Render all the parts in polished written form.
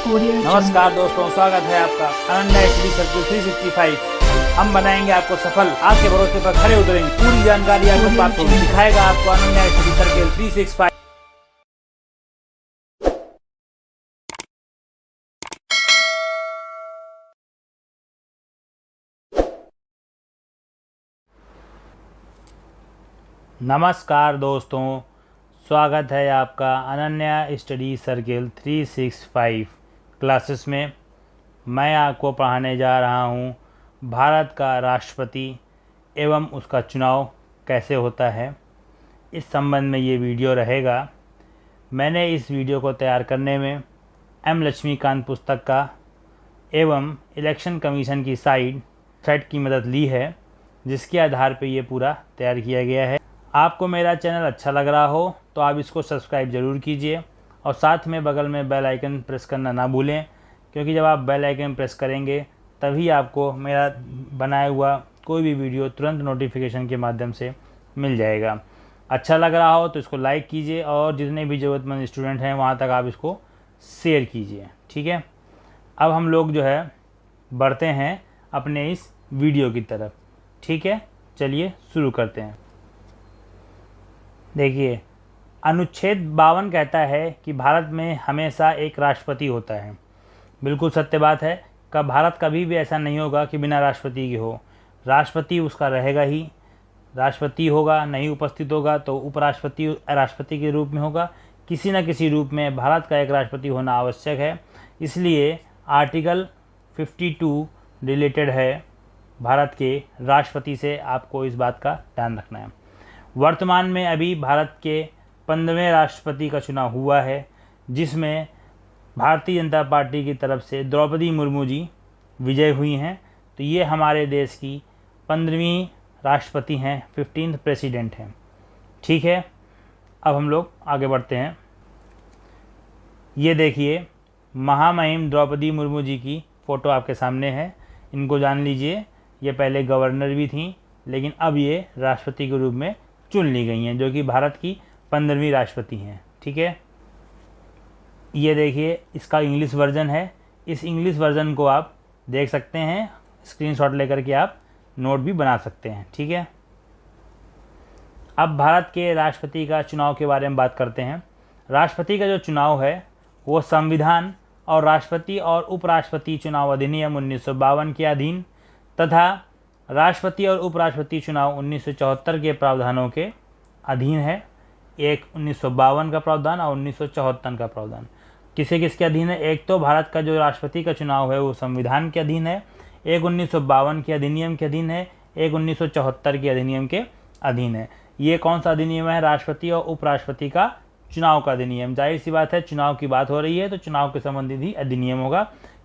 नमस्कार दोस्तों, स्वागत है आपका अनन्या स्टडी सर्किल 365। हम बनाएंगे आपको सफल, आपके भरोसे पर खड़े उतरेंगे। पूरी जानकारी आपको प्राप्त होगी। सिखाएगा आपको अनन्या स्टडी सर्किल 365। नमस्कार दोस्तों, स्वागत है आपका अनन्या स्टडी सर्किल 365 क्लासेस में। मैं आपको पढ़ाने जा रहा हूँ भारत का राष्ट्रपति एवं उसका चुनाव कैसे होता है, इस संबंध में ये वीडियो रहेगा। मैंने इस वीडियो को तैयार करने में एम लक्ष्मीकांत पुस्तक का एवं इलेक्शन कमीशन की साइट की मदद ली है, जिसके आधार पर ये पूरा तैयार किया गया है। आपको मेरा चैनल अच्छा लग रहा हो तो आप इसको सब्सक्राइब ज़रूर कीजिए और साथ में बगल में बेल आइकन प्रेस करना ना भूलें, क्योंकि जब आप बेल आइकन प्रेस करेंगे तभी आपको मेरा बनाया हुआ कोई भी वीडियो तुरंत नोटिफिकेशन के माध्यम से मिल जाएगा। अच्छा लग रहा हो तो इसको लाइक कीजिए और जितने भी ज़रूरतमंद स्टूडेंट हैं वहाँ तक आप इसको शेयर कीजिए। ठीक है, अब हम लोग जो है बढ़ते हैं अपने इस वीडियो की तरफ। ठीक है, चलिए शुरू करते हैं। देखिए, अनुच्छेद 52 कहता है कि भारत में हमेशा एक राष्ट्रपति होता है। बिल्कुल सत्य बात है। भारत कभी भी ऐसा नहीं होगा कि बिना राष्ट्रपति के हो। राष्ट्रपति उसका रहेगा ही। राष्ट्रपति होगा, नहीं उपस्थित होगा तो उपराष्ट्रपति राष्ट्रपति के रूप में होगा। किसी न किसी रूप में भारत का एक राष्ट्रपति होना आवश्यक है। इसलिए आर्टिकल 52 रिलेटेड है भारत के राष्ट्रपति से। आपको इस बात का ध्यान रखना है। वर्तमान में अभी भारत के 15वें राष्ट्रपति का चुनाव हुआ है, जिसमें भारतीय जनता पार्टी की तरफ से द्रौपदी मुर्मू जी विजय हुई हैं। तो ये हमारे देश की 15वीं राष्ट्रपति हैं, 15th प्रेसिडेंट हैं। ठीक है, अब हम लोग आगे बढ़ते हैं। ये देखिए, महामहिम द्रौपदी मुर्मू जी की फ़ोटो आपके सामने है। इनको जान लीजिए, ये पहले गवर्नर भी थी, लेकिन अब ये राष्ट्रपति के रूप में चुन ली गई हैं, जो कि भारत की 15वीं राष्ट्रपति हैं। ठीक है, ये देखिए, इसका इंग्लिश वर्ज़न है। इस इंग्लिश वर्ज़न को आप देख सकते हैं, स्क्रीनशॉट लेकर के आप नोट भी बना सकते हैं। ठीक है, अब भारत के राष्ट्रपति का चुनाव के बारे में बात करते हैं। राष्ट्रपति का जो चुनाव है वो संविधान और राष्ट्रपति और उपराष्ट्रपति चुनाव अधिनियम 1952 के अधीन तथा राष्ट्रपति और उपराष्ट्रपति चुनाव 1974 के प्रावधानों के अधीन है। एक 1952 का प्रावधान और 1974 का प्रावधान किसे किसके अधीन है? एक तो भारत का जो राष्ट्रपति का चुनाव है वो संविधान के अधीन है, एक 1952 के अधिनियम के अधीन है, एक 1974 के अधिनियम के अधीन है। ये कौन सा अधिनियम है? राष्ट्रपति और उपराष्ट्रपति का चुनाव का अधिनियम। जाहिर सी बात है, चुनाव की बात हो रही है तो चुनाव के संबंधित ही अधिनियम होगा।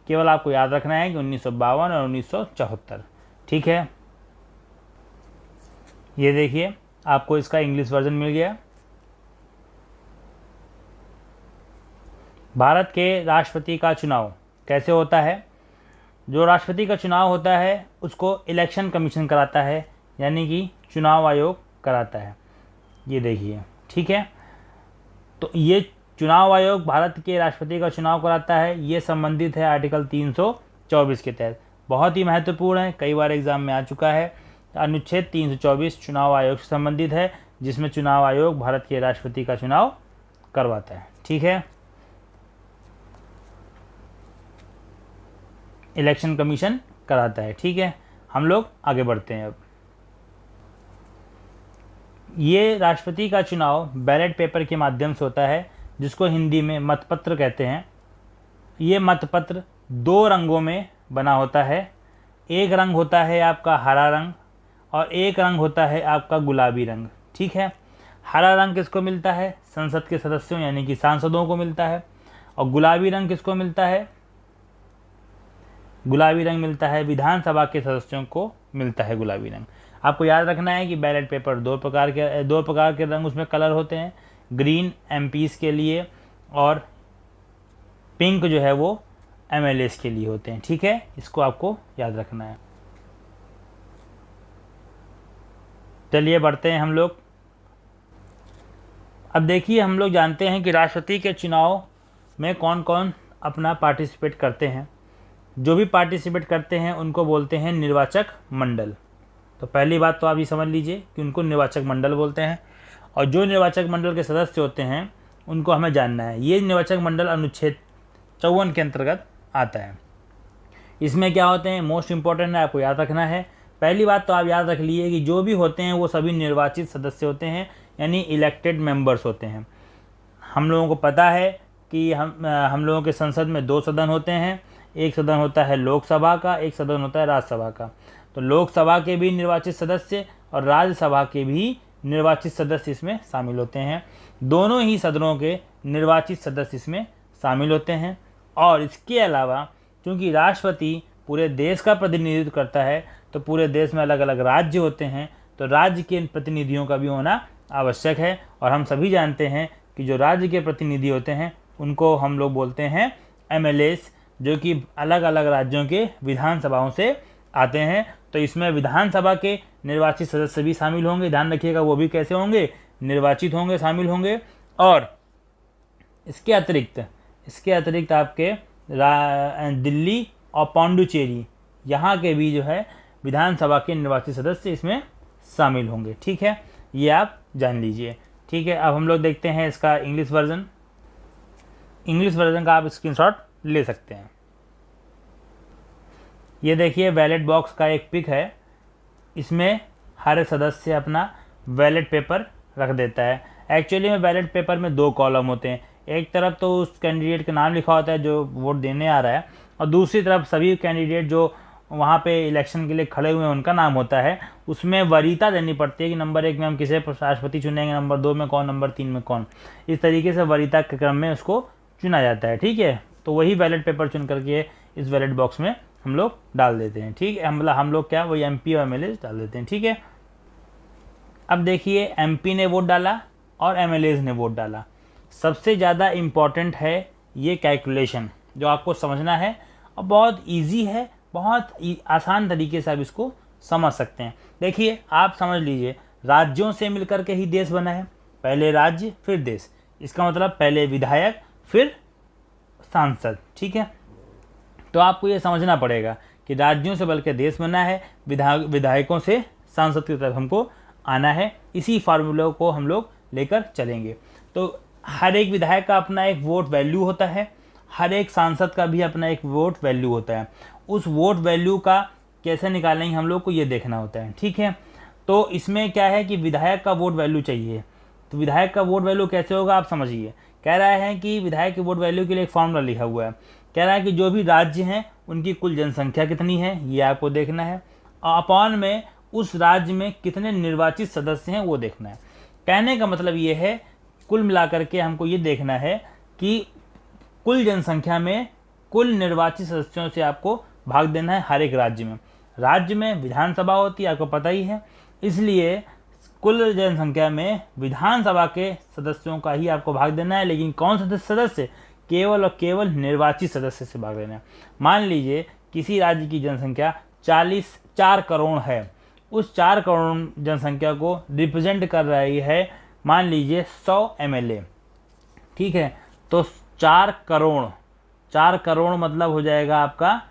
केवल आपको याद रखना है कि 1952 और 1974। ठीक है, ये देखिए, आपको इसका इंग्लिश वर्जन मिल गया। भारत के राष्ट्रपति का चुनाव कैसे होता है? जो राष्ट्रपति का चुनाव होता है उसको इलेक्शन कमीशन कराता है, यानी कि चुनाव आयोग कराता है। ये देखिए, ठीक है, तो ये चुनाव आयोग भारत के राष्ट्रपति का चुनाव कराता है। ये संबंधित है आर्टिकल 324 के तहत। बहुत ही महत्वपूर्ण है, कई बार एग्जाम में आ चुका है। अनुच्छेद 324 चुनाव आयोग से संबंधित है, जिसमें चुनाव आयोग भारत के राष्ट्रपति का चुनाव करवाता है। ठीक है, इलेक्शन कमीशन कराता है। ठीक है, हम लोग आगे बढ़ते हैं। अब ये राष्ट्रपति का चुनाव बैलेट पेपर के माध्यम से होता है, जिसको हिंदी में मतपत्र कहते हैं। ये मतपत्र 2 रंगों में बना होता है। एक रंग होता है आपका हरा रंग और एक रंग होता है आपका गुलाबी रंग। ठीक है, हरा रंग किसको मिलता है? संसद के सदस्यों यानी कि सांसदों को मिलता है। और गुलाबी रंग किसको मिलता है? गुलाबी रंग मिलता है विधानसभा के सदस्यों को मिलता है गुलाबी रंग। आपको याद रखना है कि बैलेट पेपर दो प्रकार के रंग उसमें कलर होते हैं। ग्रीन एमपीज़ के लिए और पिंक जो है वो एमएलएस के लिए होते हैं। ठीक है, इसको आपको याद रखना है। चलिए बढ़ते हैं हम लोग। अब देखिए, हम लोग जानते हैं कि राष्ट्रपति के चुनाव में कौन कौन अपना पार्टिसिपेट करते हैं। जो भी पार्टिसिपेट करते हैं उनको बोलते हैं निर्वाचक मंडल। तो पहली बात तो आप ये समझ लीजिए कि उनको निर्वाचक मंडल बोलते हैं, और जो निर्वाचक मंडल के सदस्य होते हैं उनको हमें जानना है। ये निर्वाचक मंडल अनुच्छेद 54 के अंतर्गत आता है। इसमें क्या होते हैं, मोस्ट इम्पॉर्टेंट है, आपको याद रखना है। पहली बात तो आप याद रख लीजिए कि जो भी होते हैं वो सभी निर्वाचित सदस्य होते हैं, यानी इलेक्टेड मेंबर्स होते हैं। हम लोगों को पता है कि हम लोगों के संसद में 2 सदन होते हैं। एक सदन होता है लोकसभा का, एक सदन होता है राज्यसभा का। तो लोकसभा के भी निर्वाचित सदस्य और राज्यसभा के भी निर्वाचित सदस्य इसमें शामिल होते हैं। दोनों ही सदनों के निर्वाचित सदस्य इसमें शामिल होते हैं। और इसके अलावा क्योंकि राष्ट्रपति पूरे देश का प्रतिनिधित्व करता है, तो पूरे देश में अलग अलग राज्य होते हैं, तो राज्य के प्रतिनिधियों का भी होना आवश्यक है। और हम सभी जानते हैं कि जो राज्य के प्रतिनिधि होते हैं उनको हम लोग बोलते हैं MLAs, जो कि अलग अलग राज्यों के विधानसभाओं से आते हैं। तो इसमें विधानसभा के निर्वाचित सदस्य भी शामिल होंगे। ध्यान रखिएगा, वो भी कैसे होंगे, निर्वाचित होंगे, शामिल होंगे। और इसके अतिरिक्त आपके दिल्ली और पांडुचेरी, यहाँ के भी जो है विधानसभा के निर्वाचित सदस्य इसमें शामिल होंगे। ठीक है, ये आप जान लीजिए। ठीक है, अब हम लोग देखते हैं इसका इंग्लिश वर्जन का आप स्क्रीनशॉट ले सकते हैं। ये देखिए बैलेट बॉक्स का एक पिक है। इसमें हर सदस्य अपना बैलेट पेपर रख देता है। एक्चुअली में बैलेट पेपर में 2 कॉलम होते हैं। एक तरफ तो उस कैंडिडेट का नाम लिखा होता है जो वोट देने आ रहा है, और दूसरी तरफ सभी कैंडिडेट जो वहाँ पे इलेक्शन के लिए खड़े हुए हैं उनका नाम होता है। उसमें वरीयता देनी पड़ती है कि नंबर 1 में हम किसे राष्ट्रपति चुनेंगे, नंबर 2 में कौन, नंबर 3 में कौन। इस तरीके से वरीयता के क्रम में उसको चुना जाता है। ठीक है, तो वही बैलेट पेपर चुन करके इस बैलेट बॉक्स में हम लोग डाल देते हैं। ठीक है, मतलब हम लोग क्या, वही MP और MLA डाल देते हैं। ठीक है, अब देखिए MP ने वोट डाला और MLAs ने वोट डाला। सबसे ज़्यादा इम्पॉर्टेंट है ये कैलकुलेशन, जो आपको समझना है, और बहुत इजी है, बहुत आसान तरीके से आप इसको समझ सकते हैं। देखिए, आप समझ लीजिए, राज्यों से मिलकर के ही देश बना है। पहले राज्य फिर देश, इसका मतलब पहले विधायक फिर सांसद। ठीक है, तो आपको ये समझना पड़ेगा कि राज्यों से बल्कि देश बना है, विधायकों से सांसद की तरफ हमको आना है। इसी फार्मूले को हम लोग लेकर चलेंगे। तो हर एक विधायक का अपना एक वोट वैल्यू होता है, हर एक सांसद का भी अपना एक वोट वैल्यू होता है। उस वोट वैल्यू का कैसे निकालेंगे हम लोग को ये देखना होता है। ठीक है, तो इसमें क्या है कि विधायक का वोट वैल्यू चाहिए। तो विधायक का वोट वैल्यू कैसे होगा आप समझिए। कह रहा है कि विधायक के वोट वैल्यू के लिए एक फॉर्मूला लिखा हुआ है। कह रहा है कि जो भी राज्य हैं उनकी कुल जनसंख्या कितनी है ये आपको देखना है, अपॉन में उस राज्य में कितने निर्वाचित सदस्य हैं वो देखना है। कहने का मतलब ये है, कुल मिलाकर के हमको ये देखना है कि कुल जनसंख्या में कुल निर्वाचित सदस्यों से आपको भाग देना है हर एक राज्य में। राज्य में विधानसभा होती है, आपको पता ही है, इसलिए कुल जनसंख्या में विधानसभा के सदस्यों का ही आपको भाग देना है। लेकिन कौन से सदस्य, केवल और केवल निर्वाचित सदस्य से भाग देना है। मान लीजिए किसी राज्य की जनसंख्या 4 करोड़ है, उस 4 करोड़ जनसंख्या को रिप्रेजेंट कर रही है मान लीजिए 100 MLA। ठीक है, तो 4 करोड़ मतलब हो जाएगा आपका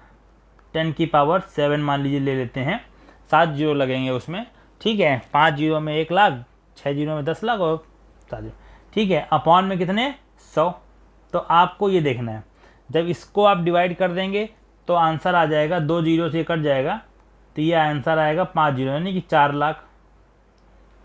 10 की पावर 7 मान लीजिए, ले लेते हैं, 7 जीरो लगेंगे उसमें। ठीक है, 5 जीरो में 1 लाख, 6 जीरो में 10 लाख और 7 जीरो। ठीक है, अपॉन में कितने 100। तो आपको ये देखना है, जब इसको आप डिवाइड कर देंगे तो आंसर आ जाएगा, 2 जीरो से कट जाएगा, तो ये आंसर आएगा 5 जीरो, यानी कि 4 लाख।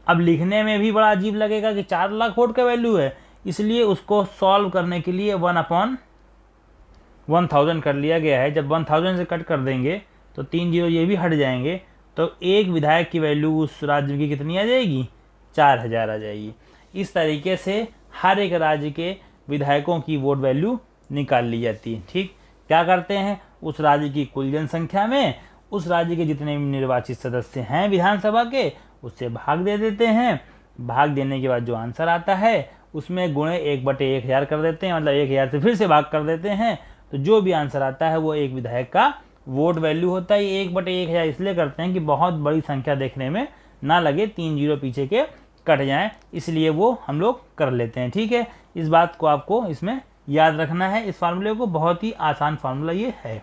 अब लिखने में भी बड़ा अजीब लगेगा कि 4 लाख वोट का वैल्यू है, इसलिए उसको सॉल्व करने के लिए 1/1000 कर लिया गया है। जब 1000 से कट कर देंगे तो 3 जीरो ये भी हट जाएंगे, तो एक विधायक की वैल्यू उस राज्य की कितनी आ जाएगी, 4000 आ जाएगी। इस तरीके से हर एक राज्य के विधायकों की वोट वैल्यू निकाल ली जाती है। ठीक, क्या करते हैं, उस राज्य की कुल जनसंख्या में उस राज्य के जितने निर्वाचित सदस्य हैं विधानसभा के, उससे भाग दे देते हैं। भाग देने के बाद जो आंसर आता है उसमें गुणे 1/1000 कर देते हैं, मतलब 1000 से फिर से भाग कर देते हैं। तो जो भी आंसर आता है वो एक विधायक का वोट वैल्यू होता है। 1/1000 इसलिए करते हैं कि बहुत बड़ी संख्या देखने में ना लगे, 3 जीरो पीछे के कट जाएं, इसलिए वो हम लोग कर लेते हैं। ठीक है, इस बात को आपको इसमें याद रखना है इस फार्मूले को, बहुत ही आसान फार्मूला ये है।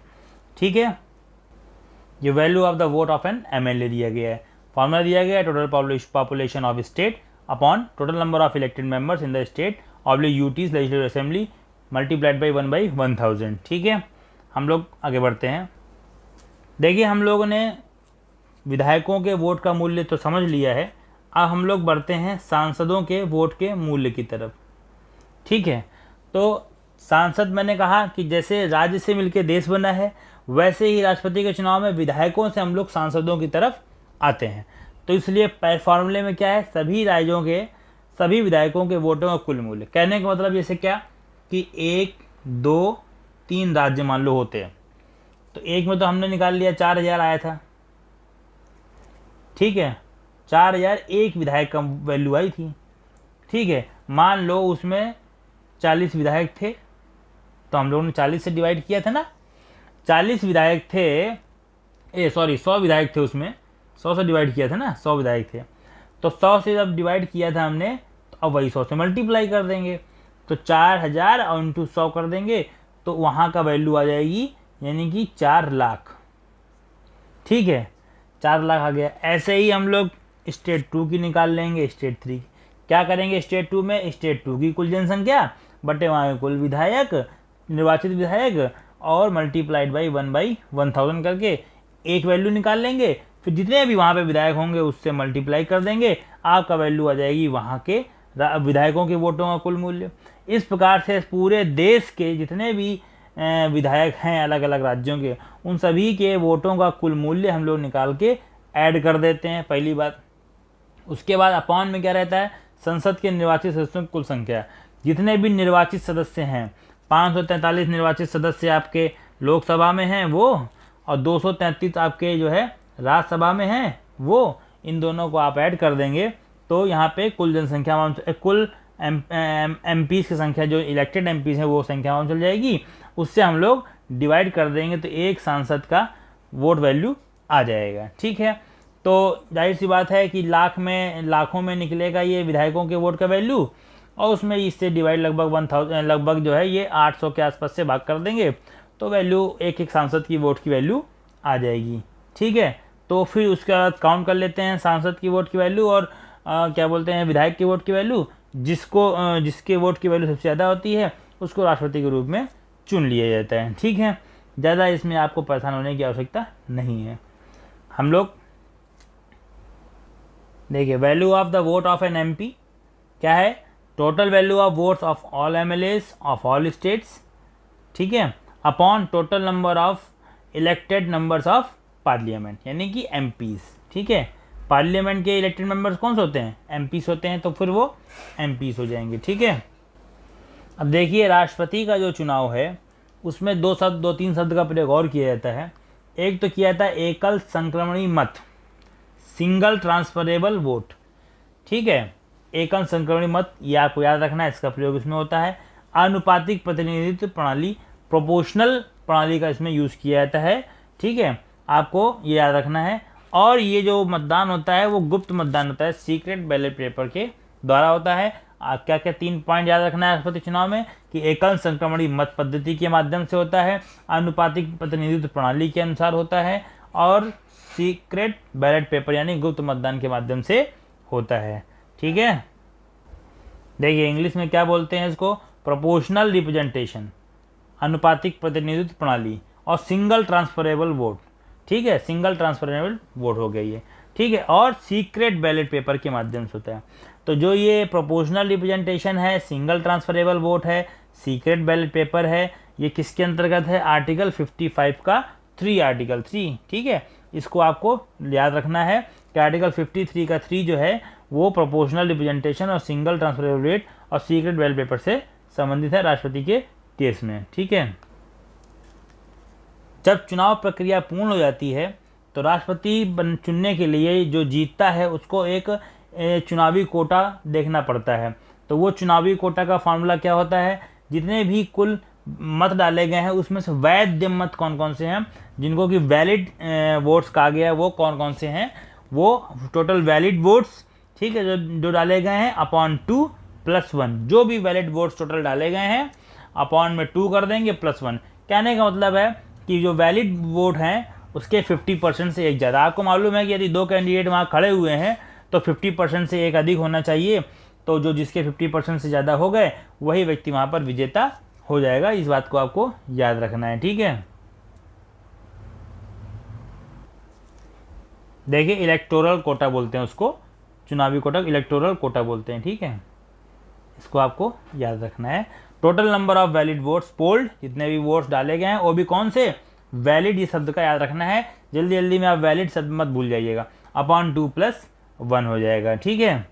ठीक है, ये value of the vote of N MLA दिया गया है। फार्मूला दिया गया है total population of state upon total number of elected members in the state oblique UTs legislative assembly multiplied by 1/1000। ठीक है, हम लोग आगे बढ़ते हैं। देखिए, हम लोगों ने विधायकों के वोट का मूल्य तो समझ लिया है, अब हम लोग बढ़ते हैं सांसदों के वोट के मूल्य की तरफ। ठीक है, तो सांसद मैंने कहा कि जैसे राज्य से मिलकर देश बना है, वैसे ही राष्ट्रपति के चुनाव में विधायकों से हम लोग सांसदों की तरफ आते हैं। तो इसलिए फॉर्मूले में क्या है, सभी राज्यों के सभी विधायकों के वोटों का कुल मूल्य। कहने का मतलब जैसे क्या कि 1, 2, 3 राज्य मान लो होते हैं, तो एक में तो हमने निकाल लिया 4000 आया था। ठीक है, 4000 एक विधायक का वैल्यू आई थी। ठीक है, मान लो उसमें 40 विधायक थे, तो हम लोगों ने 40 से डिवाइड किया था ना। 40 विधायक थे, 100 विधायक थे, उसमें 100 से डिवाइड किया था ना, 100 विधायक थे। तो 100 से जब डिवाइड किया था हमने, तो अब वही 100 से मल्टीप्लाई कर देंगे, तो 4000 और इंटू 100 कर देंगे, तो वहाँ का वैल्यू आ जाएगी यानी कि 4 लाख। ठीक है, 4 लाख आ गया। ऐसे ही हम लोग स्टेट 2 की निकाल लेंगे, स्टेट 3 की। क्या करेंगे स्टेट 2 में, स्टेट 2 की कुल जनसंख्या बटे वहाँ कुल विधायक, निर्वाचित विधायक, और मल्टीप्लाइड बाई 1/1000 करके एक वैल्यू निकाल लेंगे। फिर जितने भी वहाँ पे विधायक होंगे उससे मल्टीप्लाई कर देंगे, आपका वैल्यू आ जाएगी वहाँ के विधायकों के वोटों का कुल मूल्य। इस प्रकार से पूरे देश के जितने भी विधायक हैं अलग अलग राज्यों के, उन सभी के वोटों का कुल मूल्य हम लोग निकाल के ऐड कर देते हैं, पहली बात। उसके बाद अपॉन में क्या रहता है, संसद के निर्वाचित सदस्यों की कुल संख्या। जितने भी निर्वाचित सदस्य हैं, 543 निर्वाचित सदस्य आपके लोकसभा में हैं वो, और 233 आपके जो है राज्यसभा में हैं वो, इन दोनों को आप ऐड कर देंगे तो यहाँ पे कुल जनसंख्या, कुल एमपीज़ की संख्या, जो इलेक्टेड एमपीज़ हैं वो संख्या मालूम चल जाएगी। उससे हम लोग डिवाइड कर देंगे तो एक सांसद का वोट वैल्यू आ जाएगा। ठीक है, तो जाहिर सी बात है कि लाखों में निकलेगा ये विधायकों के वोट का वैल्यू, और उसमें इससे डिवाइड लगभग जो है ये 800 के आसपास से भाग कर देंगे, तो वैल्यू एक सांसद की वोट की वैल्यू आ जाएगी। ठीक है, तो फिर उसके बाद काउंट कर लेते हैं सांसद की वोट की वैल्यू और क्या बोलते हैं विधायक की वोट की वैल्यू। जिसके वोट की वैल्यू सबसे ज़्यादा होती है उसको राष्ट्रपति के रूप में चुन लिया जाता है। ठीक है, ज़्यादा इसमें आपको परेशान होने की आवश्यकता नहीं है। हम लोग देखिए, value of the vote of an MP क्या है, total value of votes of all MLAs of all states. ठीक है, upon total number of elected members of parliament, यानी कि एमपीज़। ठीक है, पार्लियामेंट के इलेक्टेड मेंबर्स कौन से होते हैं, एमपीज़ होते हैं, तो फिर वो एमपीज़ हो जाएंगे। ठीक है, अब देखिए राष्ट्रपति का जो चुनाव है उसमें 2-3 शब्द का प्रयोग और किया जाता है। एक तो किया जाता है एकल संक्रमणी मत, सिंगल ट्रांसफरेबल वोट। ठीक है, एकल संक्रमणी मत ये आपको याद रखना है, इसका प्रयोग इसमें होता है। आनुपातिक प्रतिनिधित्व प्रणाली, प्रोपोर्शनल प्रणाली का इसमें यूज़ किया जाता है। ठीक है, आपको ये याद रखना है। और ये जो मतदान होता है वो गुप्त मतदान होता है, सीक्रेट बैलेट पेपर के द्वारा होता है। क्या क्या 3 पॉइंट याद रखना है राष्ट्रपति चुनाव में, कि एकल संक्रमणी मत पद्धति के माध्यम से होता है, आनुपातिक प्रतिनिधित्व प्रणाली के अनुसार होता है, और सीक्रेट बैलेट पेपर यानी गुप्त मतदान के माध्यम से होता है। ठीक है, देखिए इंग्लिश में क्या बोलते हैं इसको, प्रोपोर्शनल रिप्रेजेंटेशन, अनुपातिक प्रतिनिधित्व प्रणाली, और सिंगल ट्रांसफरेबल वोट। ठीक है, सिंगल ट्रांसफरेबल वोट हो गया ये। ठीक है, और सीक्रेट बैलेट पेपर के माध्यम से होता है। तो जो ये प्रोपोर्शनल रिप्रेजेंटेशन है, सिंगल ट्रांसफरेबल वोट है, सीक्रेट बैलेट पेपर है, ये किसके अंतर्गत है, आर्टिकल 55 का 3 आर्टिकल 3। ठीक है, इसको आपको याद रखना है कि आर्टिकल 53 का 3 जो है वो प्रोपोर्शनल रिप्रेजेंटेशन और सिंगल ट्रांसफरेबल वोट और सीक्रेट बैलेट पेपर से संबंधित है राष्ट्रपति के केस में। ठीक है, जब चुनाव प्रक्रिया पूर्ण हो जाती है तो राष्ट्रपति चुनने के लिए जो जीतता है उसको एक चुनावी कोटा देखना पड़ता है। तो वो चुनावी कोटा का फार्मूला क्या होता है, जितने भी कुल मत डाले गए हैं उसमें से वैध मत कौन कौन से हैं, जिनको कि वैलिड वोट्स कहा गया है वो कौन कौन से हैं, वो टोटल वैलिड वोट्स। ठीक है, जो डाले गए हैं अपॉन 2 + 1, जो भी वैलिड वोट्स टोटल डाले गए हैं अपॉन में 2 कर देंगे +1। कहने का मतलब है कि जो वैलिड वोट हैं उसके 50% से एक ज़्यादा। आपको मालूम है कि यदि 2 कैंडिडेट वहाँ खड़े हुए हैं तो 50% से एक अधिक होना चाहिए, तो जो जिसके 50% से ज़्यादा हो गए वही व्यक्ति वहाँ पर विजेता हो जाएगा। इस बात को आपको याद रखना है, ठीक है। देखिए इलेक्टोरल कोटा बोलते हैं उसको, चुनावी कोटा इलेक्टोरल कोटा बोलते हैं, ठीक है। इसको आपको याद रखना है। Total number of valid votes polled, जितने भी वोट्स डाले गए हैं वो भी कौन से, वैलिड, ये शब्द का याद रखना है। जल्दी जल्दी में आप वैलिड शब्द मत भूल जाइएगा। अपॉन 2 + 1 हो जाएगा, ठीक है।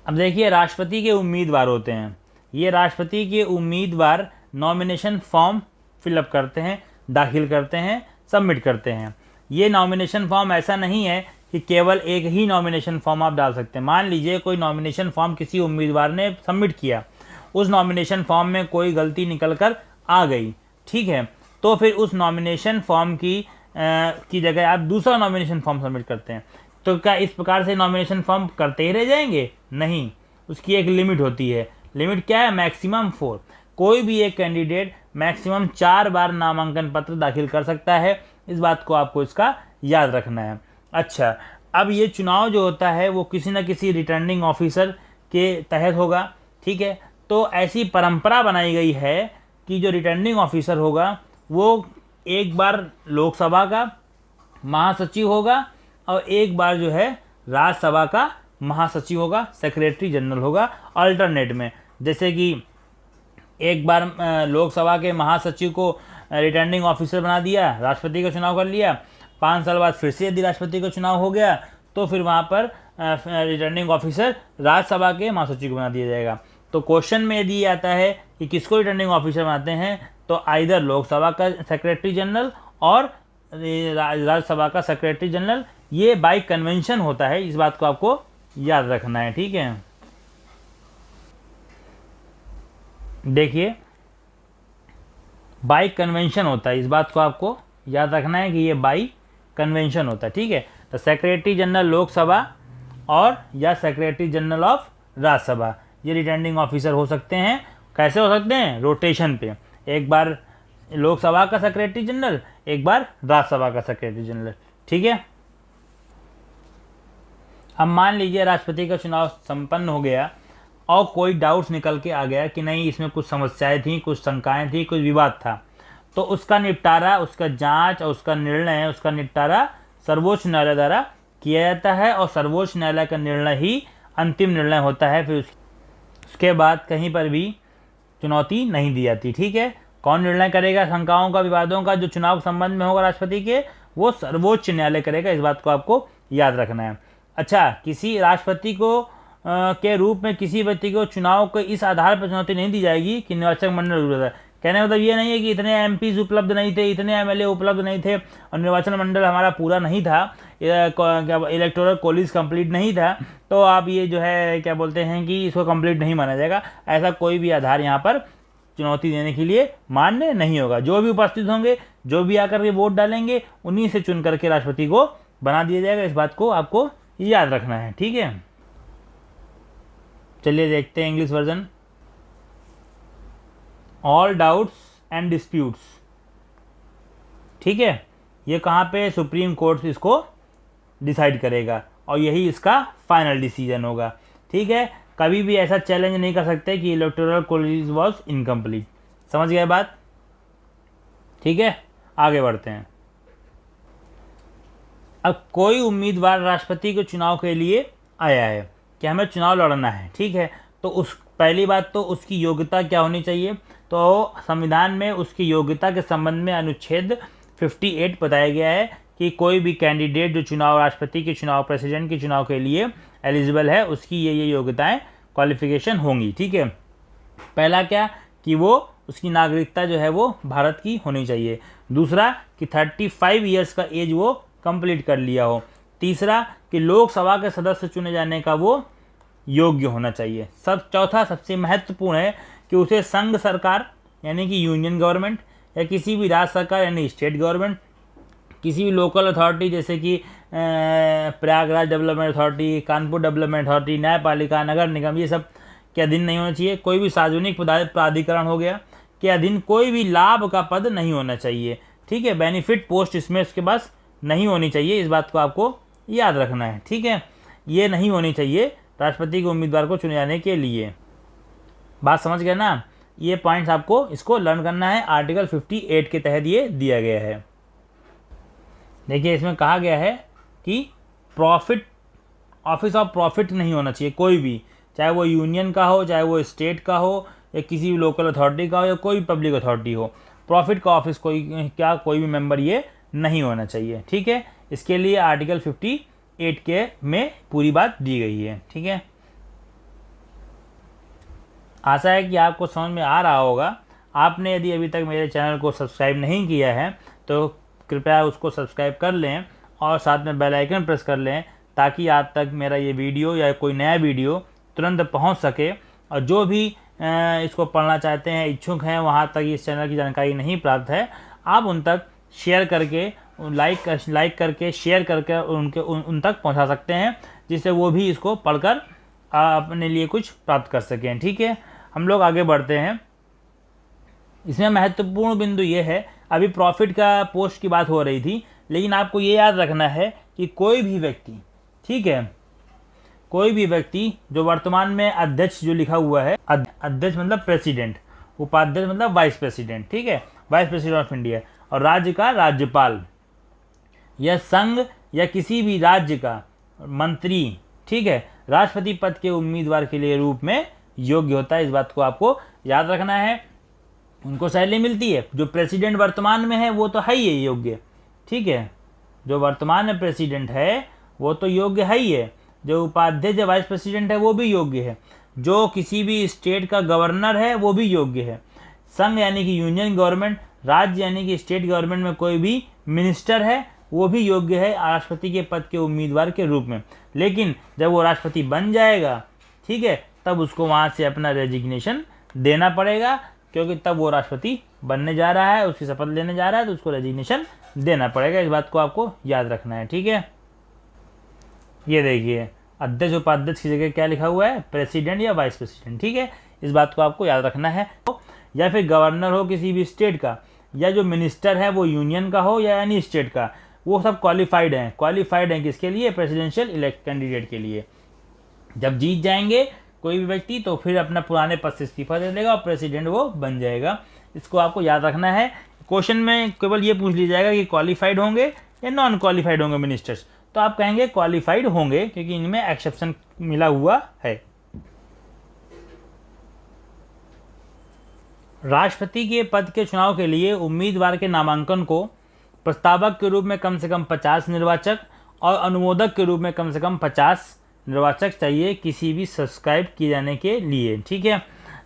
अब देखिए राष्ट्रपति के उम्मीदवार होते हैं। ये राष्ट्रपति के उम्मीदवार नॉमिनेशन फॉर्म फिलअप करते हैं, दाखिल करते हैं, सबमिट करते हैं। ये नॉमिनेशन फॉर्म ऐसा नहीं है कि केवल एक ही नॉमिनेशन फॉर्म आप डाल सकते हैं। मान लीजिए कोई नॉमिनेशन फॉर्म किसी उम्मीदवार ने सबमिट किया, उस नॉमिनेशन फॉर्म में कोई गलती निकल कर आ गई, ठीक है, तो फिर उस नॉमिनेशन फॉर्म की जगह आप दूसरा नॉमिनेशन फॉर्म सबमिट करते हैं। तो क्या इस प्रकार से नॉमिनेशन फॉर्म करते ही रह जाएंगे? नहीं, उसकी एक लिमिट होती है। लिमिट क्या है? मैक्सिमम 4। कोई भी एक कैंडिडेट मैक्सिमम 4 बार नामांकन पत्र दाखिल कर सकता है। इस बात को आपको इसका याद रखना है। अच्छा, अब ये चुनाव जो होता है वो किसी न किसी रिटर्निंग ऑफिसर के तहत होगा, ठीक है। तो ऐसी परंपरा बनाई गई है कि जो रिटर्निंग ऑफिसर होगा वो एक बार लोकसभा का महासचिव होगा और एक बार जो है राज्यसभा का महासचिव होगा, सेक्रेटरी जनरल होगा अल्टरनेट में। जैसे कि एक बार लोकसभा के महासचिव को रिटर्निंग ऑफिसर बना दिया, राष्ट्रपति का चुनाव कर लिया, 5 साल बाद फिर से यदि राष्ट्रपति का चुनाव हो गया तो फिर वहाँ पर रिटर्निंग ऑफिसर राज्यसभा के महासचिव को बना दिया जाएगा। तो क्वेश्चन में यदि ये आता है कि किसको रिटर्निंग ऑफिसर बनाते हैं, तो आइदर लोकसभा का सेक्रेटरी जनरल और राज्यसभा का सेक्रेटरी जनरल। ये बाई कन्वेंशन होता है, इस बात को आपको याद रखना है, ठीक है। देखिए बाई कन्वेंशन होता है, इस बात को आपको याद रखना है कि ये बाई कन्वेंशन होता है, ठीक है। तो सेक्रेटरी जनरल लोकसभा और या सेक्रेटरी जनरल ऑफ राज्यसभा ये रिटर्निंग ऑफिसर हो सकते हैं। कैसे हो सकते हैं? रोटेशन पे, एक बार लोकसभा का सेक्रेटरी जनरल, एक बार राज्यसभा का सेक्रेटरी जनरल, ठीक है। अब मान लीजिए राष्ट्रपति का चुनाव संपन्न हो गया और कोई डाउट्स निकल के आ गया कि नहीं इसमें कुछ समस्याएं थी, कुछ शंकाएं थी, कुछ विवाद था, तो उसका निपटारा, उसका जांच और उसका निर्णय, उसका निपटारा सर्वोच्च न्यायालय द्वारा किया जाता है और सर्वोच्च न्यायालय का निर्णय ही अंतिम निर्णय होता है। फिर उसके बाद कहीं पर भी चुनौती नहीं दी जाती, ठीक है। कौन निर्णय करेगा शंकाओं का, विवादों का? जो चुनाव के संबंध में होगा राष्ट्रपति के, वो सर्वोच्च न्यायालय करेगा। इस बात को आपको याद रखना है। अच्छा, किसी राष्ट्रपति को के रूप में किसी व्यक्ति को चुनाव को इस आधार पर चुनौती नहीं दी जाएगी कि निर्वाचक मंडल जरूरत है। कहने का मतलब ये नहीं है कि इतने एमपीज उपलब्ध नहीं थे, इतने एमएलए उपलब्ध नहीं थे और निर्वाचन मंडल हमारा पूरा नहीं था, क्या इलेक्टोरल कॉलेज कंप्लीट नहीं था, तो आप ये जो है क्या बोलते हैं कि इसको कंप्लीट नहीं माना जाएगा। ऐसा कोई भी आधार यहाँ पर चुनौती देने के लिए मान्य नहीं होगा। जो भी उपस्थित होंगे, जो भी आकर के वोट डालेंगे, उन्हीं से चुन करके राष्ट्रपति को बना दिया जाएगा। इस बात को आपको याद रखना है, ठीक है। चलिए देखते हैं English version. All doubts and disputes, ठीक है, ये कहाँ पे? सुप्रीम कोर्ट इसको डिसाइड करेगा और यही इसका फाइनल डिसीजन होगा, ठीक है। कभी भी ऐसा चैलेंज नहीं कर सकते कि इलेक्टोरल कॉलेज वाज इनकम्प्लीट। समझ गए बात? ठीक है, आगे बढ़ते हैं। अब कोई उम्मीदवार राष्ट्रपति के चुनाव के लिए आया है कि हमें चुनाव लड़ना है, ठीक है, तो उस पहली बात तो उसकी योग्यता क्या होनी चाहिए? तो संविधान में उसकी योग्यता के संबंध में अनुच्छेद 58 बताया गया है कि कोई भी कैंडिडेट जो चुनाव, राष्ट्रपति के चुनाव, प्रेसिडेंट के चुनाव के लिए एलिजिबल है, उसकी ये योग्यताएं, क्वालिफिकेशन होंगी, ठीक है। पहला क्या कि वो उसकी नागरिकता जो है वो भारत की होनी चाहिए। दूसरा कि 35 ईयर्स का एज वो कंप्लीट कर लिया हो। तीसरा कि लोकसभा के सदस्य चुने जाने का वो योग्य होना चाहिए। चौथा सबसे महत्वपूर्ण है कि उसे संघ सरकार यानी कि यूनियन गवर्नमेंट या किसी भी राज्य सरकार यानी स्टेट गवर्नमेंट, किसी भी लोकल अथॉरिटी जैसे कि Prayagraj development authority, Kanpur development authority, न्यायपालिका, नगर निगम, ये सब के अधीन नहीं होना चाहिए, कोई भी सार्वजनिक प्राधिकरण हो गया के अधीन कोई भी लाभ का पद नहीं होना चाहिए, ठीक है। बेनिफिट पोस्ट इसमें उसके पास नहीं होनी चाहिए, इस बात को आपको याद रखना है, ठीक है। ये नहीं होनी चाहिए राष्ट्रपति के उम्मीदवार को चुने जाने के लिए। बात समझ गए ना? ये पॉइंट्स आपको इसको लर्न करना है, आर्टिकल 58 के तहत ये दिया गया है। देखिए इसमें कहा गया है कि प्रॉफिट, ऑफिस ऑफ प्रॉफिट नहीं होना चाहिए कोई भी, चाहे वो यूनियन का हो, चाहे वो स्टेट का हो, या किसी भी लोकल अथॉरिटी का हो, या कोई भी पब्लिक अथॉरिटी हो, प्रॉफिट का ऑफिस कोई भी मेंबर ये नहीं होना चाहिए, ठीक है। इसके लिए आर्टिकल 58 के में पूरी बात दी गई है, ठीक है। आशा है कि आपको समझ में आ रहा होगा। आपने यदि अभी तक मेरे चैनल को सब्सक्राइब नहीं किया है तो कृपया उसको सब्सक्राइब कर लें और साथ में बेल आइकन प्रेस कर लें, ताकि आप तक मेरा ये वीडियो या कोई नया वीडियो तुरंत पहुंच सके। और जो भी इसको पढ़ना चाहते हैं, इच्छुक हैं, वहां तक इस चैनल की जानकारी नहीं प्राप्त है, आप उन तक शेयर करके, लाइक करके, शेयर करके उन तक पहुंचा सकते हैं, जिससे वो भी इसको पढ़कर अपने लिए कुछ प्राप्त कर सकें, ठीक है। हम लोग आगे बढ़ते हैं। इसमें महत्वपूर्ण बिंदु ये है, अभी प्रॉफिट का पोस्ट की बात हो रही थी, लेकिन आपको ये याद रखना है कि कोई भी व्यक्ति, ठीक है, कोई भी व्यक्ति जो वर्तमान में अध्यक्ष जो लिखा हुआ है, अध्यक्ष मतलब प्रेसिडेंट, उपाध्यक्ष मतलब वाइस प्रेसिडेंट, ठीक है, वाइस प्रेसिडेंट ऑफ इंडिया, और राज्य का राज्यपाल, या संघ या किसी भी राज्य का मंत्री, ठीक है, राष्ट्रपति पद के उम्मीदवार के लिए रूप में योग्य होता है। इस बात को आपको याद रखना है। उनको सैलरी मिलती है, जो प्रेसिडेंट वर्तमान में है वो तो है ही है योग्य, ठीक है, जो वर्तमान में प्रेसिडेंट है वो तो योग्य है ही है, जो उपाध्यक्ष या वाइस प्रेसिडेंट है वो भी योग्य है, जो किसी भी स्टेट का गवर्नर है वो भी योग्य है, संघ यानी कि यूनियन गवर्नमेंट, राज्य यानी कि स्टेट गवर्नमेंट में कोई भी मिनिस्टर है वो भी योग्य है राष्ट्रपति के पद के उम्मीदवार के रूप में। लेकिन जब वो राष्ट्रपति बन जाएगा, ठीक है, तब उसको वहाँ से अपना रेजिग्नेशन देना पड़ेगा, क्योंकि तब वो राष्ट्रपति बनने जा रहा है, उसकी शपथ लेने जा रहा है, तो उसको रेजिग्नेशन देना पड़ेगा। इस बात को आपको याद रखना है, ठीक है। ये देखिए अध्यक्ष उपाध्यक्ष की जगह क्या लिखा हुआ है, प्रेसिडेंट या वाइस प्रेसिडेंट, ठीक है, इस बात को आपको याद रखना है। या फिर गवर्नर हो किसी भी स्टेट का, या जो मिनिस्टर है वो यूनियन का हो या एनी स्टेट का, वो सब क्वालिफाइड हैं किसके लिए, प्रेसिडेंशियल इलेक्ट कैंडिडेट के लिए। जब जीत जाएंगे कोई भी व्यक्ति तो फिर अपना पुराने पद से इस्तीफा दे देगा और प्रेसिडेंट वो बन जाएगा। इसको आपको याद रखना है। क्वेश्चन में केवल ये पूछ लिया जाएगा कि क्वालिफाइड होंगे या नॉन क्वालिफाइड होंगे मिनिस्टर्स, तो आप कहेंगे क्वालिफाइड होंगे, क्योंकि इनमें एक्सेप्शन मिला हुआ है। राष्ट्रपति के पद के चुनाव के लिए उम्मीदवार के नामांकन को प्रस्तावक के रूप में कम से कम 50 निर्वाचक और अनुमोदक के रूप में कम से कम 50 निर्वाचक चाहिए किसी भी सब्सक्राइब किए जाने के लिए, ठीक है।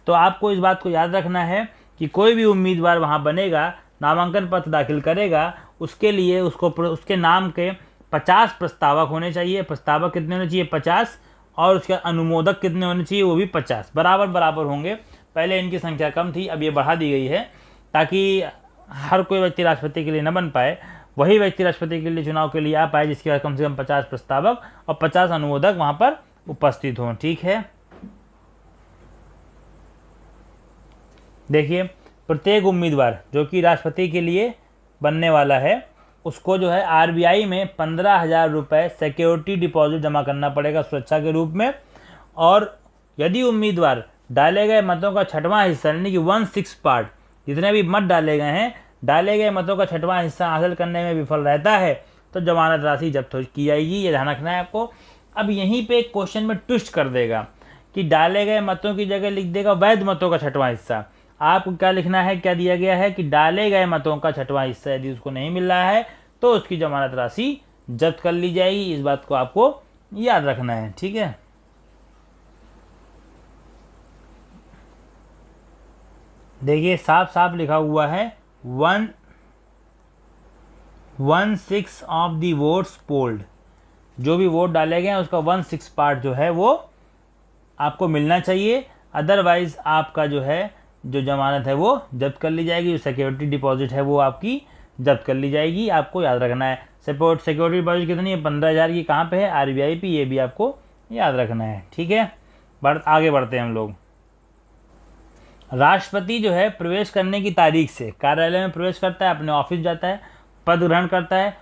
तो आपको इस बात को याद रखना है कि कोई भी उम्मीदवार वहां बनेगा, नामांकन पत्र दाखिल करेगा, उसके लिए उसके नाम के 50 प्रस्तावक होने चाहिए। प्रस्तावक कितने होने चाहिए, 50, और उसके अनुमोदक कितने होने चाहिए, वो भी 50, बराबर होंगे। पहले इनकी संख्या कम थी, अब ये बढ़ा दी गई है, ताकि हर कोई व्यक्ति राष्ट्रपति के लिए न बन पाए, वही व्यक्ति राष्ट्रपति के लिए चुनाव के लिए आ पाए जिसके पास कम से कम 50 प्रस्तावक और 50 अनुमोदक वहां पर उपस्थित हों, ठीक है। देखिए प्रत्येक उम्मीदवार जो कि राष्ट्रपति के लिए बनने वाला है, उसको जो है आरबीआई में 15,000 रुपये सिक्योरिटी डिपॉजिट जमा करना पड़ेगा सुरक्षा के रूप में। और यदि उम्मीदवार डाले गए मतों का 6वां हिस्सा यानी कि 1/6 पार्ट, जितने भी मत डाले गए हैं, डाले गए मतों का 6वां हिस्सा हासिल करने में विफल रहता है तो जमानत राशि जब्त की जाएगी। ये ध्यान रखना है आपको। अब यहीं पे एक क्वेश्चन में ट्विस्ट कर देगा कि डाले गए मतों की जगह लिख देगा वैध मतों का 6वां हिस्सा। आपको क्या लिखना है, क्या दिया गया है कि डाले गए मतों का 6वां हिस्सा यदि उसको नहीं मिल रहा है तो उसकी जमानत राशि जब्त कर ली जाएगी। इस बात को आपको याद रखना है, ठीक है। देखिए साफ साफ लिखा हुआ है 1/6 ऑफ दी वोट्स पोल्ड, जो भी वोट डाले गए हैं उसका 1/6 पार्ट जो है वो आपको मिलना चाहिए, अदरवाइज आपका जो है जो जमानत है वो जब्त कर ली जाएगी, जो सिक्योरिटी डिपॉजिट है वो आपकी जब्त कर ली जाएगी। आपको याद रखना है। सिक्योरिटी डिपॉजिट कितनी है, 15,000 की, कहाँ पे है, आरबीआई पे, ये भी आपको याद रखना है, ठीक है। आगे बढ़ते हैं हम लोग। राष्ट्रपति जो है प्रवेश करने की तारीख से कार्यालय में प्रवेश करता है, अपने ऑफिस जाता है, पद ग्रहण करता है।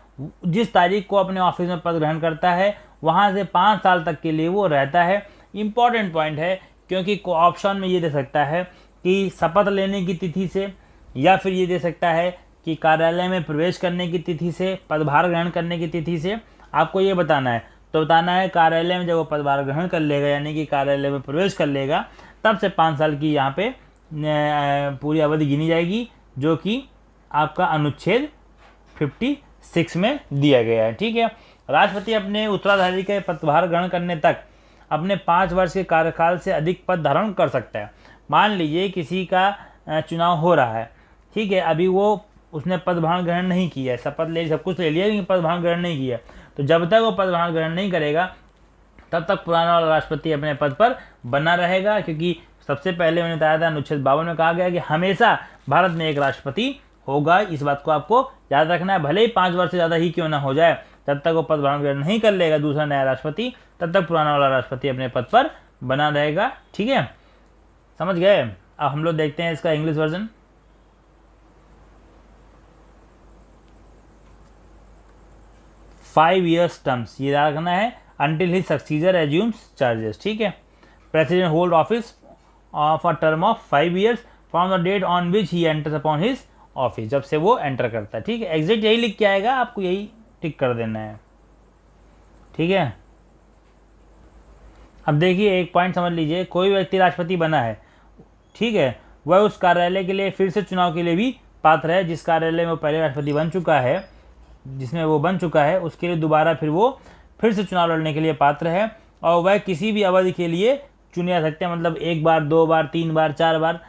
जिस तारीख को अपने ऑफिस में पद ग्रहण करता है वहाँ से 5 साल तक के लिए वो रहता है। इम्पॉर्टेंट पॉइंट है, क्योंकि ऑप्शन में ये दे सकता है कि शपथ लेने की तिथि से, या फिर ये दे सकता है कि कार्यालय में प्रवेश करने की तिथि से, पदभार ग्रहण करने की तिथि से। आपको ये बताना है, तो बताना है कार्यालय में जब वो पदभार ग्रहण कर लेगा, यानी कि कार्यालय में प्रवेश कर लेगा, तब से 5 साल की यहाँ पे पूरी अवधि गिनी जाएगी, जो कि आपका अनुच्छेद 56 में दिया गया है। ठीक है। राष्ट्रपति अपने उत्तराधिकारी के पदभार ग्रहण करने तक अपने 5 वर्ष के कार्यकाल से अधिक पद धारण कर सकता है। मान लीजिए किसी का चुनाव हो रहा है, ठीक है, अभी वो उसने पदभार ग्रहण नहीं किया है, शपथ ले सब कुछ ले लिया, लेकिन पदभार ग्रहण नहीं किया, तो जब तक वो पदभार ग्रहण नहीं करेगा तब तक पुराना वाला राष्ट्रपति अपने पद पर बना रहेगा। क्योंकि सबसे पहले मैंने बताया था अनुच्छेद 52 में कहा गया कि हमेशा भारत में एक राष्ट्रपति होगा। इस बात को आपको याद रखना है। भले ही 5 वर्ष से ज़्यादा ही क्यों ना हो जाए, जब तक वो पदभार ग्रहण नहीं कर लेगा दूसरा नया राष्ट्रपति, तब तक पुराना वाला राष्ट्रपति अपने पद पर बना रहेगा। ठीक है, समझ गए। अब हम लोग देखते हैं इसका English version. Five years terms ये याद रखना है, until his successor assumes charges। ठीक है। President hold office for term of 5 years from the date on which he enters upon his office, जब से वो एंटर करता है। ठीक है, एग्जैक्ट यही लिख के आएगा, आपको यही टिक कर देना है। ठीक है। अब देखिए एक पॉइंट समझ लीजिए, कोई व्यक्ति राष्ट्रपति बना है, ठीक है, वह उस कार्यालय के लिए फिर से चुनाव के लिए भी पात्र है। जिस कार्यालय में वो पहले राष्ट्रपति बन चुका है, जिसमें वो बन चुका है, उसके लिए दोबारा फिर से चुनाव लड़ने के लिए पात्र है, और वह किसी भी अवधि के लिए चुने जा सकते हैं। मतलब 1 बार, 2 बार, 3 बार, 4 बार,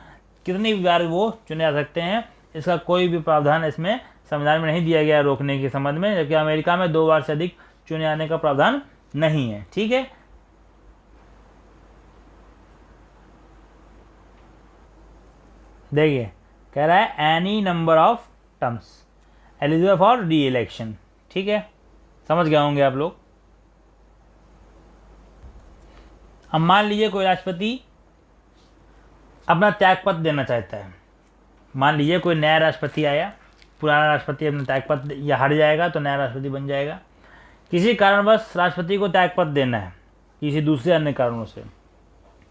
कितनी भी बार वो चुने जा सकते हैं। इसका कोई भी प्रावधान इसमें संविधान में नहीं दिया गया रोकने के संबंध में, जबकि अमेरिका में 2 बार से अधिक चुने जाने का प्रावधान नहीं है। ठीक है। देखिए कह रहा है any number of terms eligible for री इलेक्शन। ठीक है, समझ गए होंगे आप लोग। अब मान लीजिए कोई राष्ट्रपति अपना त्यागपत्र देना चाहता है। मान लीजिए कोई नया राष्ट्रपति आया, पुराना राष्ट्रपति अपना त्यागपत्र या हट जाएगा तो नया राष्ट्रपति बन जाएगा। किसी कारणवश राष्ट्रपति को त्यागपत्र देना है, किसी दूसरे अन्य कारणों से,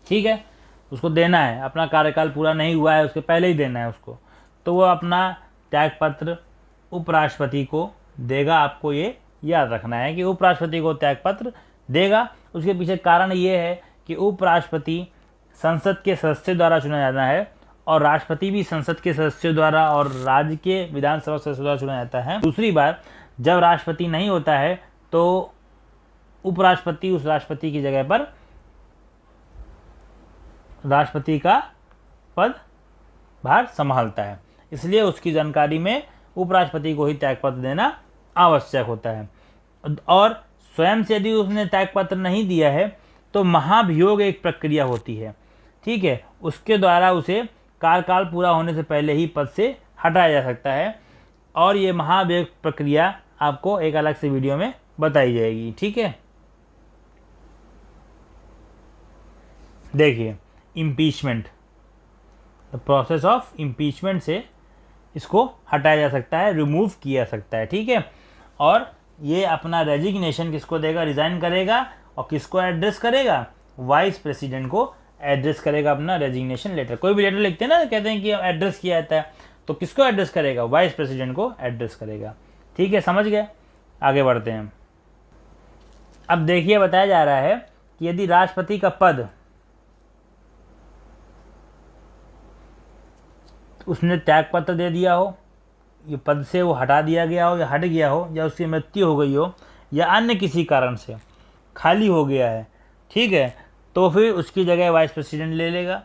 ठीक है, उसको देना है, अपना कार्यकाल पूरा नहीं हुआ है, उसके पहले ही देना है उसको, तो वो अपना त्यागपत्र उपराष्ट्रपति को देगा। आपको ये याद रखना है कि उपराष्ट्रपति को त्यागपत्र देगा। उसके पीछे कारण ये है कि उपराष्ट्रपति संसद के सदस्यों द्वारा चुना जाता है, और राष्ट्रपति भी संसद के सदस्यों द्वारा और राज्य के विधानसभा सदस्यों द्वारा चुना जाता है। दूसरी बार जब राष्ट्रपति नहीं होता है तो उपराष्ट्रपति उस राष्ट्रपति की जगह पर राष्ट्रपति का पद भार संभालता है। इसलिए उसकी जानकारी में उपराष्ट्रपति को ही त्यागपत्र देना आवश्यक होता है। और स्वयं से यदि उसने त्यागपत्र नहीं दिया है तो महाभियोग एक प्रक्रिया होती है, ठीक है, उसके द्वारा उसे कार्यकाल पूरा होने से पहले ही पद से हटाया जा सकता है। और ये महाभियोग प्रक्रिया आपको एक अलग से वीडियो में बताई जाएगी। ठीक है। देखिए impeachment, the process of impeachment से इसको हटाया जा सकता है, रिमूव किया जा सकता है। ठीक है। और ये अपना रेजिग्नेशन किसको देगा, रिजाइन करेगा, और किसको एड्रेस करेगा, वाइस प्रेसिडेंट को एड्रेस करेगा अपना रेजिग्नेशन लेटर। कोई भी लेटर लिखते हैं ना, कहते हैं कि एड्रेस किया जाता है, तो किसको एड्रेस करेगा, वाइस प्रेसिडेंट को एड्रेस करेगा। ठीक है, समझ गए। आगे बढ़ते हैं। अब देखिए बताया जा रहा है कि यदि राष्ट्रपति का पद उसने त्यागपत्र दे दिया हो, ये पद से वो हटा दिया गया हो या हट गया हो, या उसकी मृत्यु हो गई हो, या अन्य किसी कारण से खाली हो गया है, ठीक है, तो फिर उसकी जगह वाइस प्रेसिडेंट ले लेगा।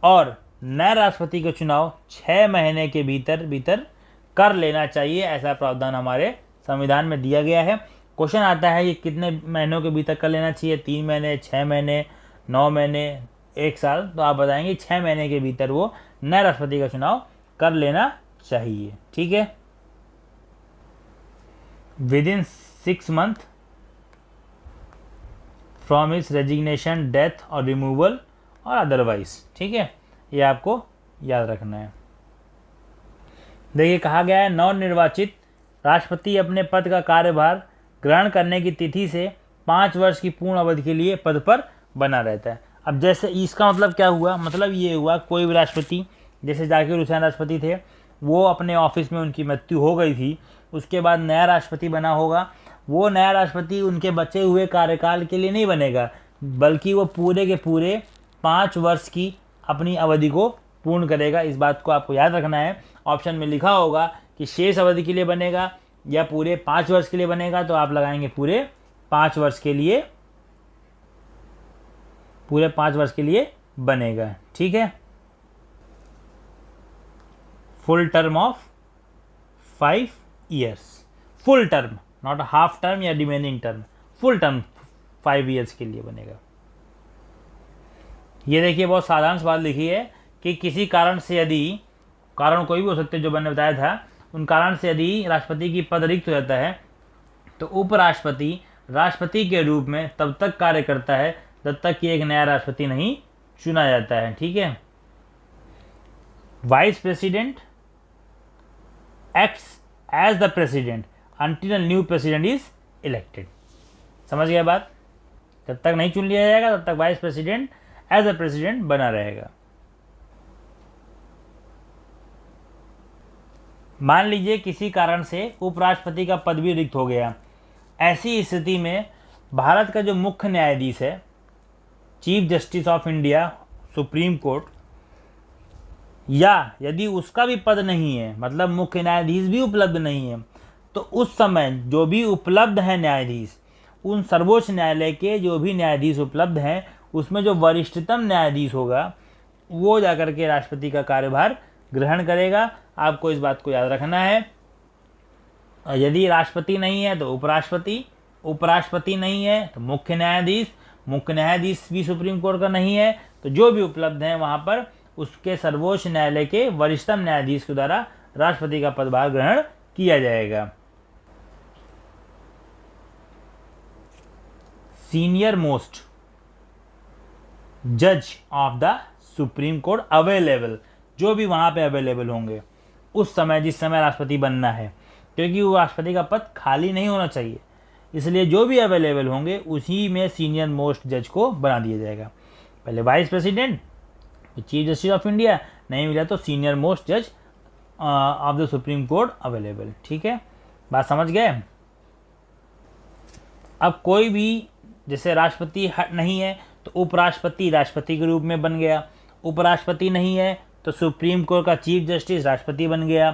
और नए राष्ट्रपति का चुनाव 6 महीने के भीतर कर लेना चाहिए, ऐसा प्रावधान हमारे संविधान में दिया गया है। क्वेश्चन आता है कि कितने महीनों के भीतर कर लेना चाहिए, 3 महीने, 6 महीने, 9 महीने, 1 साल, तो आप बताएंगे 6 महीने के भीतर वो नए राष्ट्रपति का चुनाव कर लेना चाहिए। ठीक है। Within 6 month from his resignation, death और रिमूवल और अदरवाइज। ठीक है, ये आपको याद रखना है। देखिए कहा गया है नवनिर्वाचित राष्ट्रपति अपने पद का कार्यभार ग्रहण करने की तिथि से 5 वर्ष की पूर्ण अवधि के लिए पद पर बना रहता है। अब जैसे इसका मतलब क्या हुआ, मतलब ये हुआ कोई भी राष्ट्रपति, जैसे जाकिर हुसैन राष्ट्रपति थे, वो अपने ऑफिस में उनकी मृत्यु हो गई थी, उसके बाद नया राष्ट्रपति बना होगा, वो नया राष्ट्रपति उनके बचे हुए कार्यकाल के लिए नहीं बनेगा, बल्कि वो पूरे के पूरे 5 वर्ष की अपनी अवधि को पूर्ण करेगा। इस बात को आपको याद रखना है। ऑप्शन में लिखा होगा कि शेष अवधि के लिए बनेगा या पूरे 5 वर्ष के लिए बनेगा, तो आप लगाएंगे पूरे 5 वर्ष के लिए, पूरे 5 वर्ष के लिए बनेगा। ठीक है, full term of 5 years, full term, not half term या remaining term, full term 5 years के लिए बनेगा। ये देखिए बहुत साधारण सी बात लिखी है कि किसी कारण से यदि, कारण कोई भी हो सकते हैं जो मैंने बताया था, उन कारण से यदि राष्ट्रपति की पद रिक्त हो जाता है तो उपराष्ट्रपति राष्ट्रपति के रूप में तब तक कार्य करता है जब तक कि एक नया राष्ट्रपति नहीं चुना जाता है। ठीक है, vice president acts as the president until a new president is elected। समझ गया बात, जब तक नहीं चुन लिया जाएगा तब तक vice president as a president बना रहेगा। मान लीजिए किसी कारण से उपराष्ट्रपति का पद भी रिक्त हो गया, ऐसी स्थिति में भारत का जो मुख्य न्यायाधीश है, chief justice of India supreme court, या यदि उसका भी पद नहीं है, मतलब मुख्य न्यायाधीश भी उपलब्ध नहीं है, तो उस समय जो भी उपलब्ध है न्यायाधीश, उन सर्वोच्च न्यायालय के जो भी न्यायाधीश उपलब्ध हैं, उसमें जो वरिष्ठतम न्यायाधीश होगा वो जाकर के राष्ट्रपति का कार्यभार ग्रहण करेगा। आपको इस बात को याद रखना है। यदि राष्ट्रपति नहीं है तो उपराष्ट्रपति, उपराष्ट्रपति नहीं है तो मुख्य न्यायाधीश, मुख्य न्यायाधीश भी सुप्रीम कोर्ट का नहीं है तो जो भी उपलब्ध हैं वहाँ पर उसके सर्वोच्च न्यायालय के वरिष्ठतम न्यायाधीश के द्वारा राष्ट्रपति का पदभार ग्रहण किया जाएगा। सीनियर मोस्ट जज of the supreme court available, जो भी वहां पे अवेलेबल होंगे उस समय, जिस समय राष्ट्रपति बनना है, क्योंकि वो राष्ट्रपति का पद खाली नहीं होना चाहिए, इसलिए जो भी अवेलेबल होंगे उसी में सीनियर मोस्ट जज को बना दिया जाएगा। पहले vice president, chief justice of India, नहीं मिला तो सीनियर मोस्ट जज of the supreme court available. ठीक है, बात समझ गए। अब कोई भी, जैसे राष्ट्रपति नहीं है तो उपराष्ट्रपति राष्ट्रपति के रूप में बन गया, उपराष्ट्रपति नहीं है तो सुप्रीम कोर्ट का चीफ जस्टिस राष्ट्रपति बन गया,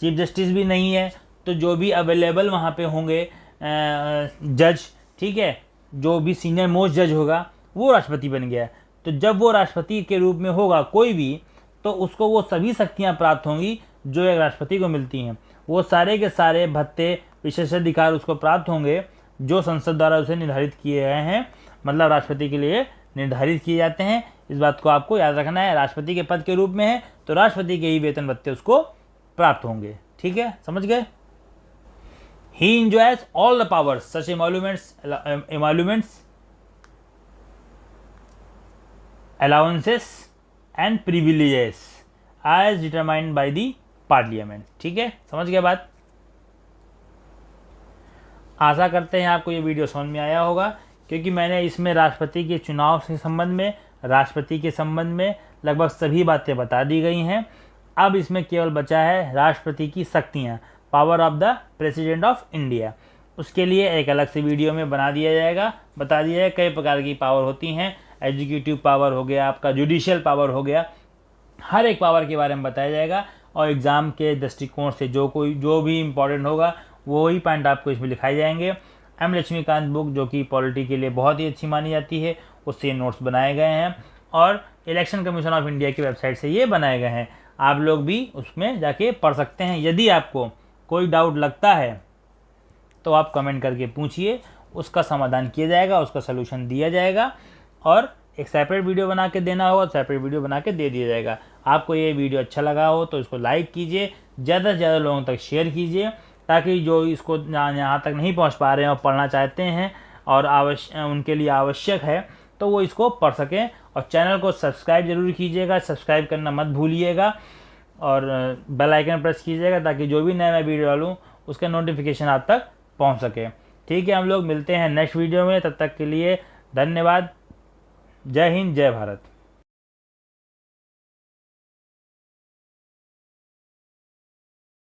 चीफ जस्टिस भी नहीं है तो जो भी अवेलेबल वहाँ पे होंगे जज, ठीक है, जो भी सीनियर मोस्ट जज होगा वो राष्ट्रपति बन गया। तो जब वो राष्ट्रपति के रूप में होगा कोई भी, तो उसको वो सभी शक्तियाँ प्राप्त होंगी जो एक राष्ट्रपति को मिलती हैं, वो सारे के सारे भत्ते, विशेषाधिकार उसको प्राप्त होंगे जो संसद द्वारा उसे निर्धारित किए गए हैं, मतलब राष्ट्रपति के लिए निर्धारित किए जाते हैं। इस बात को आपको याद रखना है। राष्ट्रपति के पद के रूप में है तो राष्ट्रपति के ही वेतन भत्ते उसको प्राप्त होंगे। ठीक है, समझ गए। ही enjoys all the powers such emoluments, allowances and privileges as determined by the parliament। ठीक है, समझ गए बात। आशा करते हैं आपको ये वीडियो समझ में आया होगा, क्योंकि मैंने इसमें राष्ट्रपति के चुनाव के संबंध में, राष्ट्रपति के संबंध में लगभग सभी बातें बता दी गई हैं। अब इसमें केवल बचा है राष्ट्रपति की शक्तियाँ, power of the president of India. उसके लिए एक अलग से वीडियो में बता दिया जाएगा कई प्रकार की पावर होती हैं। एग्जीक्यूटिव पावर हो गया, आपका जुडिशियल पावर हो गया, हर एक पावर के बारे में बताया जाएगा और एग्ज़ाम के दृष्टिकोण से जो भी इम्पोर्टेंट होगा वही पॉइंट आपको इसमें लिखाए जाएंगे। एम लक्ष्मीकांत बुक, जो कि पॉलिटी के लिए बहुत ही अच्छी मानी जाती है, उससे नोट्स बनाए गए हैं और इलेक्शन कमीशन ऑफ इंडिया की वेबसाइट से ये बनाए गए हैं। आप लोग भी उसमें जाके पढ़ सकते हैं। यदि आपको कोई डाउट लगता है तो आप कमेंट करके पूछिए, उसका समाधान किया जाएगा, उसका सलूशन दिया जाएगा और एक सेपरेट वीडियो बना के देना होगा, सेपरेट वीडियो बना के दे दिया जाएगा। आपको ये वीडियो अच्छा लगा हो तो इसको लाइक कीजिए, ज़्यादा से ज़्यादा लोगों तक शेयर कीजिए, ताकि जो इसको यहाँ तक नहीं पहुँच पा रहे हैं और पढ़ना चाहते हैं और उनके लिए आवश्यक है तो वो इसको पढ़ सकें। और चैनल को सब्सक्राइब जरूर कीजिएगा, सब्सक्राइब करना मत भूलिएगा और बेल आइकन प्रेस कीजिएगा ताकि जो भी नया मैं वीडियो डालूँ उसका नोटिफिकेशन आप तक पहुंच सके। ठीक है, हम लोग मिलते हैं नेक्स्ट वीडियो में, तब तक के लिए धन्यवाद। जय हिंद, जय भारत।